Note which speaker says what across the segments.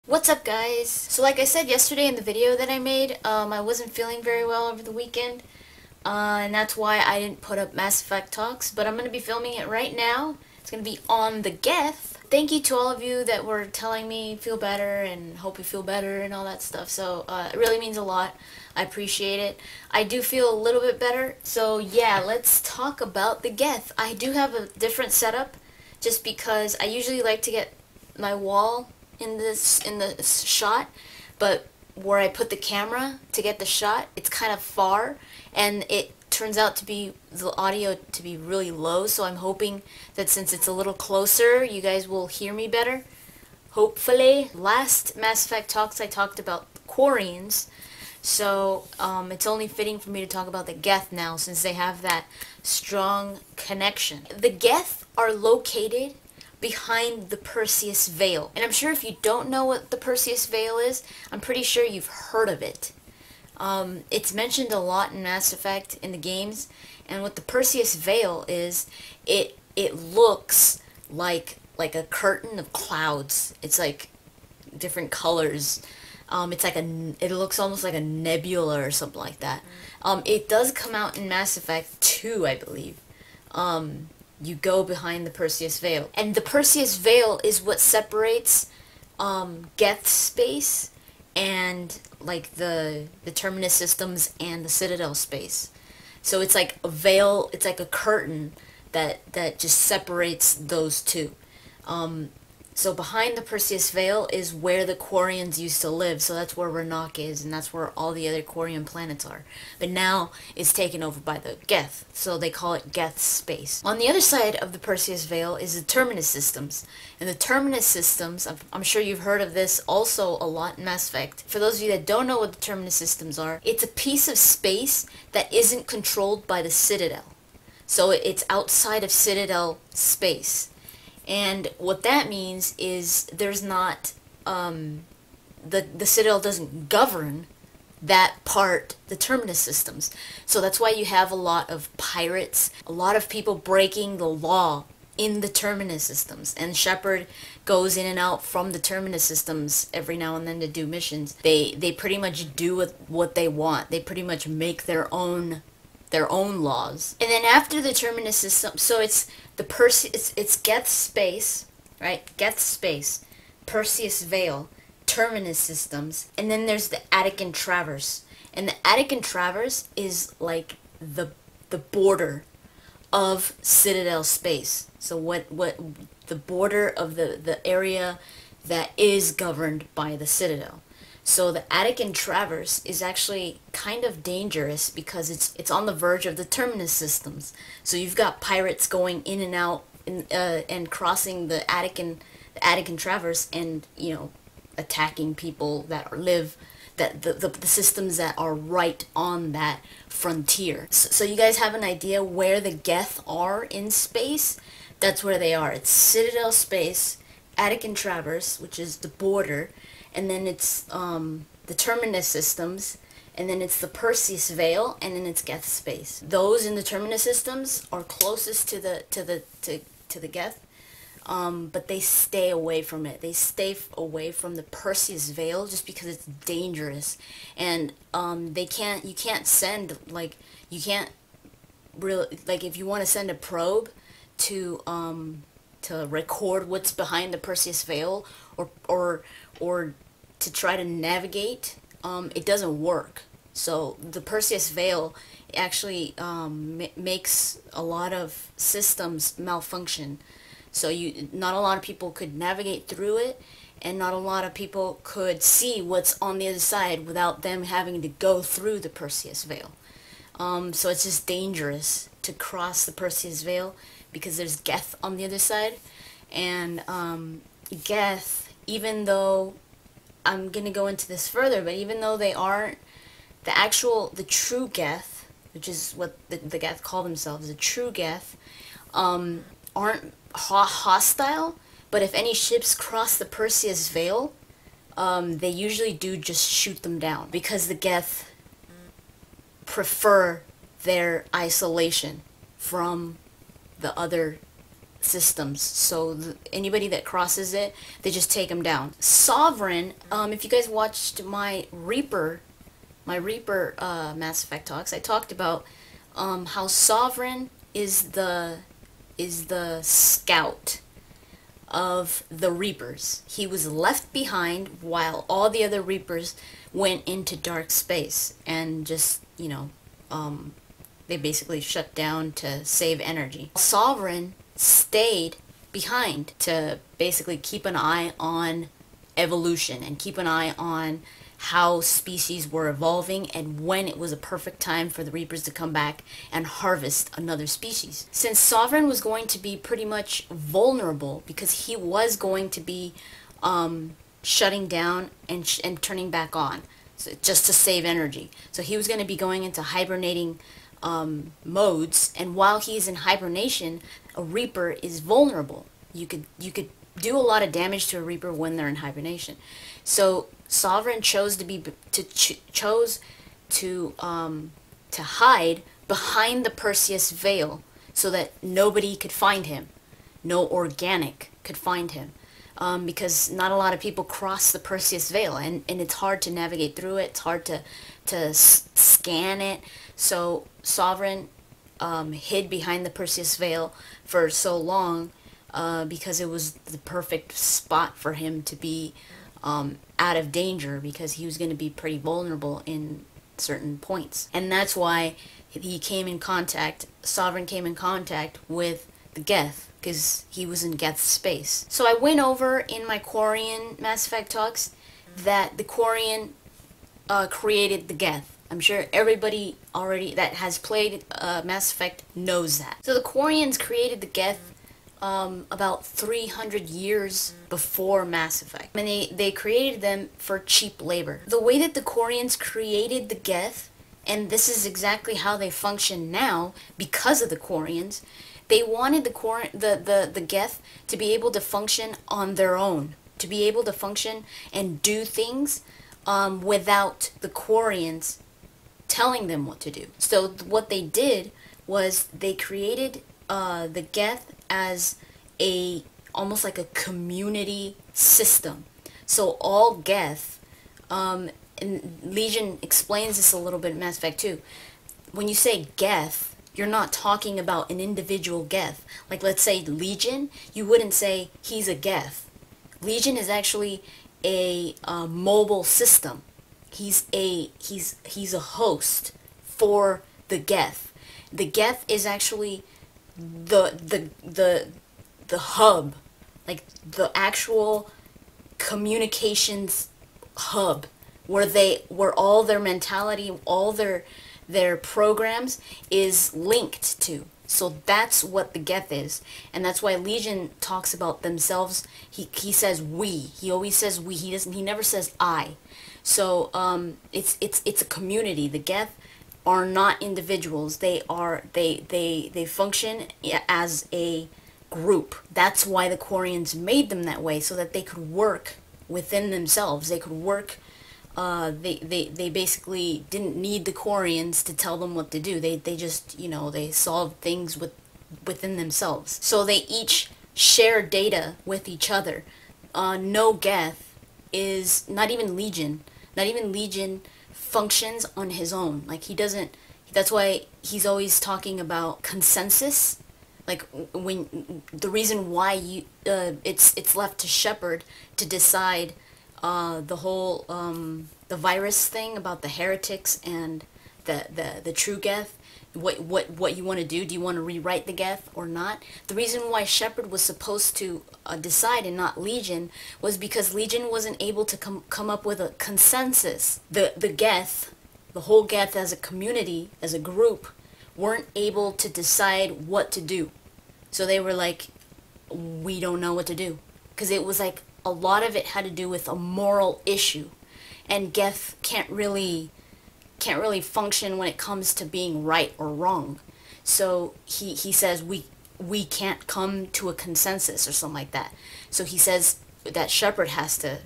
Speaker 1: What's up, guys? So like I said yesterday in the video that I made, I wasn't feeling very well over the weekend, and that's why I didn't put up Mass Effect Talks, but I'm going to be filming it right now. It's going to be on the Geth. Thank you to all of you that were telling me feel better and hope you feel better and all that stuff, so it really means a lot. I appreciate it. I do feel a little bit better, so yeah, let's talk about the Geth. I do have a different setup, just because I usually like to get my wall in the shot, but where I put the camera to get the shot, it's kind of far, and it turns out to be the audio to be really low, so I'm hoping that since it's a little closer, you guys will hear me better. Hopefully. Last Mass Effect Talks I talked about Quarians, so it's only fitting for me to talk about the Geth now, since they have that strong connection. The Geth are located behind the Perseus Veil. And I'm sure if you don't know what the Perseus Veil is, I'm pretty sure you've heard of it. It's mentioned a lot in Mass Effect in the games, and what the Perseus Veil is, it looks like a curtain of clouds. It's like different colors. It's like it looks almost like a nebula or something like that. It does come out in Mass Effect 2, I believe. You go behind the Perseus Veil. And the Perseus Veil is what separates Geth space and like the Terminus systems and the Citadel space. So it's like a veil, it's like a curtain that just separates those two. So behind the Perseus Veil is where the Quarians used to live, so that's where Renok is, and that's where all the other Quarian planets are. But now it's taken over by the Geth, so they call it Geth space. On the other side of the Perseus Veil is the Terminus systems. And the Terminus systems, I'm sure you've heard of this also a lot in Mass Effect. For those of you that don't know what the Terminus systems are, it's a piece of space that isn't controlled by the Citadel. So it's outside of Citadel space. And what that means is there's not, the Citadel doesn't govern that part, the Terminus systems. So that's why you have a lot of pirates, a lot of people breaking the law in the Terminus systems. And Shepard goes in and out from the Terminus systems every now and then to do missions. They pretty much do what they want. They pretty much make their own laws. And then after the Terminus system, so it's it's Geth space, right? Geth space, Perseus Veil, Terminus systems, and then there's the Attican Traverse. And the Attican Traverse is like the border of Citadel space. So what the border of the area that is governed by the Citadel. So the Attican Traverse is actually kind of dangerous because it's on the verge of the Terminus systems. So you've got pirates going in and out and crossing the Attican Traverse, and attacking people that live the systems that are right on that frontier. So you guys have an idea where the Geth are in space? That's where they are. It's Citadel space, Attican Traverse, which is the border. And then it's the Terminus systems, and then it's the Perseus Veil, and then it's Geth space. Those in the Terminus systems are closest to the Geth, but they stay away from it. They stay away from the Perseus Veil just because it's dangerous, and you can't send if you want to send a probe to record what's behind the Perseus Veil, or to try to navigate, it doesn't work. So the Perseus Veil actually makes a lot of systems malfunction. So not a lot of people could navigate through it, and not a lot of people could see what's on the other side without them having to go through the Perseus Veil. So it's just dangerous to cross the Perseus Veil because there's Geth on the other side. And Geth, even though I'm going to go into this further, but even though they aren't the true Geth, which is what the Geth call themselves, the true Geth, aren't hostile, but if any ships cross the Perseus Veil, they usually do just shoot them down, because the Geth prefer their isolation from the other systems. So anybody that crosses it, they just take them down. Sovereign, if you guys watched my Reaper Mass Effect talks, I talked about how Sovereign is the scout of the Reapers. He was left behind while all the other Reapers went into dark space and just, you know, they basically shut down to save energy. Sovereign stayed behind to basically keep an eye on evolution and keep an eye on how species were evolving and when it was a perfect time for the Reapers to come back and harvest another species. Since Sovereign was going to be pretty much vulnerable because he was going to be shutting down and turning back on, so just to save energy. So he was going to be going into hibernating modes, and while he's in hibernation, a Reaper is vulnerable. You could do a lot of damage to a Reaper when they're in hibernation. So Sovereign chose to hide behind the Perseus Veil so that nobody could find him, no organic could find him, because not a lot of people cross the Perseus Veil, and it's hard to navigate through it. It's hard to scan it. So Sovereign hid behind the Perseus Veil for so long because it was the perfect spot for him to be out of danger, because he was going to be pretty vulnerable in certain points. And that's why he came in contact, Sovereign came in contact with the Geth, because he was in Geth's space. So I went over in my Quarian Mass Effect talks that the Quarian created the Geth. I'm sure everybody already that has played Mass Effect knows that. So the Quarians created the Geth about 300 years before Mass Effect. And they created them for cheap labor. The way that the Quarians created the Geth, and this is exactly how they function now because of the Quarians, they wanted the Geth to be able to function on their own, to be able to function and do things without the Quarians telling them what to do. So what they did was they created the Geth as almost like a community system. So all Geth, and Legion explains this a little bit in Mass Effect 2. When you say Geth, you're not talking about an individual Geth. Like, let's say Legion, you wouldn't say he's a Geth. Legion is actually a mobile system. He's a host for the Geth. The Geth is actually the hub, like the actual communications hub, where all their mentality, all their programs is linked to. So that's what the Geth is, and that's why Legion talks about themselves. He says we. He always says we. He never says I. So it's a community. The Geth are not individuals. They function as a group. That's why the Quarians made them that way, so that they could work within themselves. They could work. They basically didn't need the Quarians to tell them what to do. They just, you know, they solved things within themselves. So they each share data with each other. No Geth is, not even Legion functions on his own. Like, he doesn't, that's why he's always talking about consensus. Like, when the reason why it's left to Shepard to decide the whole the virus thing about the heretics and the true Geth, what you want to do. Do you want to rewrite the Geth or not? The reason why Shepard was supposed to decide and not Legion was because Legion wasn't able to come up with a consensus. The Geth, the whole Geth as a community, as a group, weren't able to decide what to do. So they were like, we don't know what to do. Because it was like, a lot of it had to do with a moral issue. And Geth can't really function when it comes to being right or wrong. So he says we can't come to a consensus or something like that. So he says that Shepard has to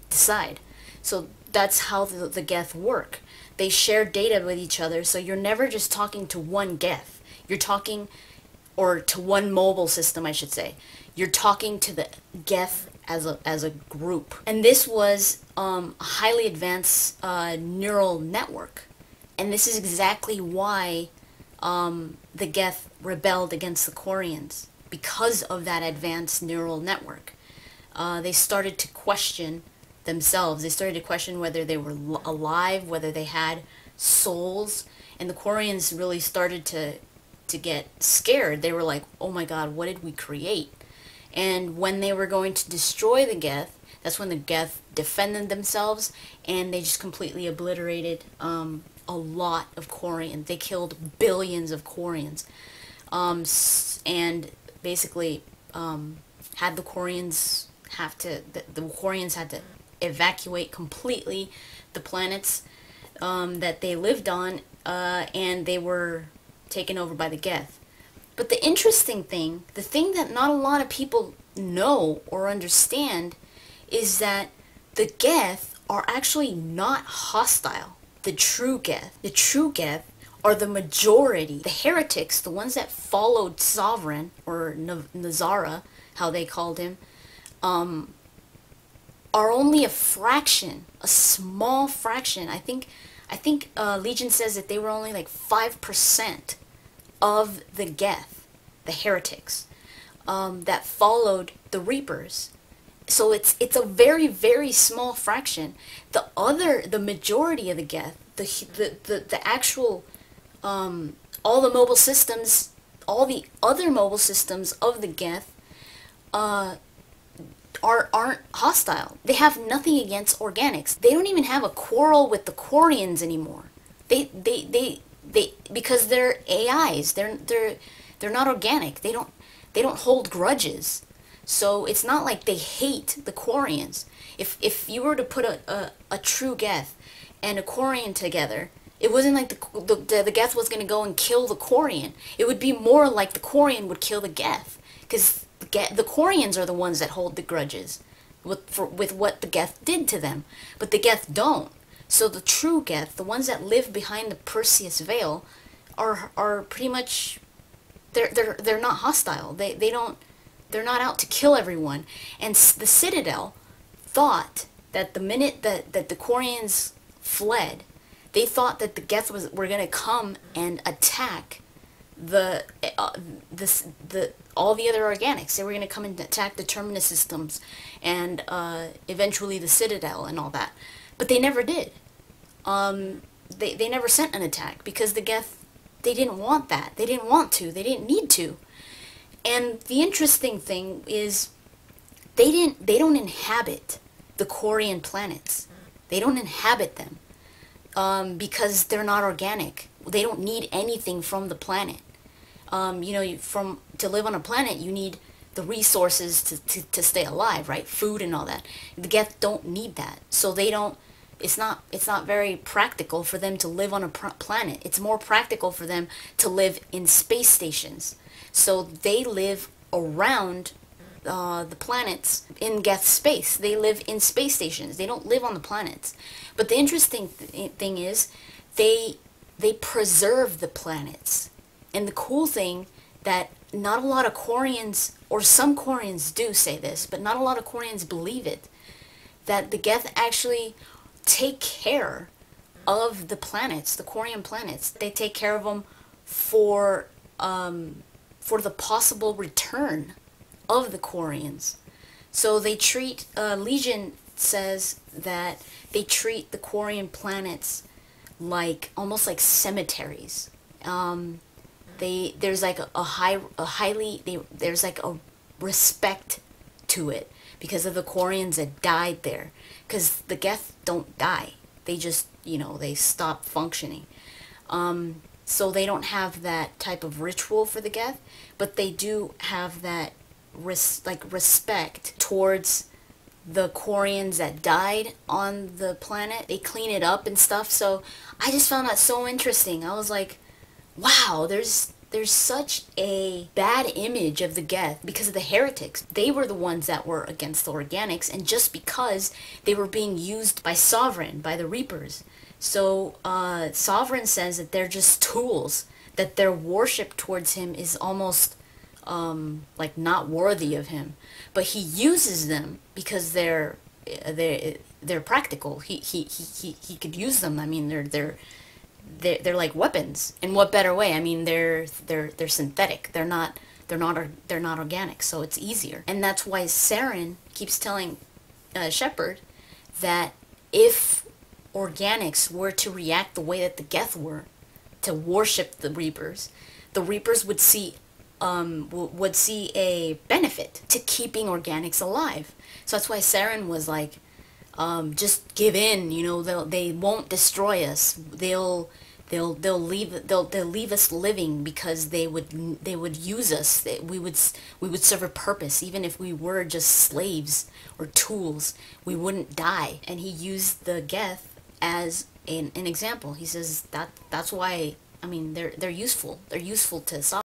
Speaker 1: decide. So that's how the Geth work. They share data with each other, so you're never just talking to one Geth. You're talking or to one mobile system, I should say. You're talking to the Geth as a group. And this was a highly advanced neural network. And this is exactly why the Geth rebelled against the Quarians, because of that advanced neural network. They started to question themselves. They started to question whether they were alive, whether they had souls, and the Quarians really started to get scared. They were like, oh my god, what did we create? And when they were going to destroy the Geth, that's when the Geth defended themselves, and they just completely obliterated a lot of Quarians. They killed billions of Quarians, and basically had the Quarians have to, the Quarians had to evacuate completely the planets that they lived on, and they were taken over by the Geth. But the interesting thing, the thing that not a lot of people know or understand, is that the Geth are actually not hostile. The true Geth. The true Geth are the majority. The heretics, the ones that followed Sovereign, or Nazara, how they called him, are only a fraction, a small fraction. I think Legion says that they were only like 5% of the Geth, the heretics, that followed the Reapers. So it's a very, very small fraction. The majority of the Geth, the actual, all the mobile systems, all the other mobile systems of the Geth, aren't hostile. They have nothing against organics. They don't even have a quarrel with the Quarians anymore. Because they're AIs. They're not organic. They don't hold grudges. So it's not like they hate the Quarians. If you were to put a true Geth and a Quarian together, it wasn't like the Geth was going to go and kill the Quarian. It would be more like the Quarian would kill the Geth, because the Quarians are the ones that hold the grudges with what the Geth did to them, but the Geth don't. So the true Geth, the ones that live behind the Perseus Veil, are pretty much, they're not hostile. They're not out to kill everyone. And the Citadel thought that the minute that the Quarians fled, they thought that the Geth were going to come and attack all the other organics. They were going to come and attack the Terminus systems and eventually the Citadel and all that. But they never did. They never sent an attack because the Geth, they didn't want that. They didn't want to. They didn't need to. And the interesting thing is they don't inhabit the Quarian planets. They don't inhabit them because they're not organic. They don't need anything from the planet. You know, to live on a planet, you need the resources to stay alive, right? Food and all that. The Geth don't need that, so they don't. It's not very practical for them to live on a planet. It's more practical for them to live in space stations. So they live around the planets in Geth space. They live in space stations. They don't live on the planets. But the interesting thing is they preserve the planets. And the cool thing that not a lot of Quarians, or some Quarians do say this, but not a lot of Quarians believe it, that the Geth actually take care of the planets, the Quarian planets. They take care of them for the possible return of the Quarians. So they treat, Legion says that they treat the Quarian planets like, almost like cemeteries. There's like there's like a respect to it because of the Quarians that died there. Because the Geth don't die. They just, they stop functioning. So they don't have that type of ritual for the Geth, but they do have that respect towards the Quarians that died on the planet. They clean it up and stuff. So I just found that so interesting. I was like, wow, there's such a bad image of the Geth because of the heretics. They were the ones that were against the organics, and just because they were being used by Sovereign, by the Reapers. So Sovereign says that they're just tools, that their worship towards him is almost like not worthy of him, but he uses them because they're practical. He could use them. I mean, they're like weapons. In what better way? I mean, they're synthetic. They're not organic. So it's easier, and that's why Saren keeps telling Shepard that if organics were to react the way that the Geth were, to worship the Reapers would see a benefit to keeping organics alive. So that's why Saren was like, just give in, you know, they won't destroy us. They'll leave us living because they would use us. We would serve a purpose, even if we were just slaves or tools. We wouldn't die. And he used the Geth as an example. He says that's why, I mean, they're useful. They're useful to Sokka.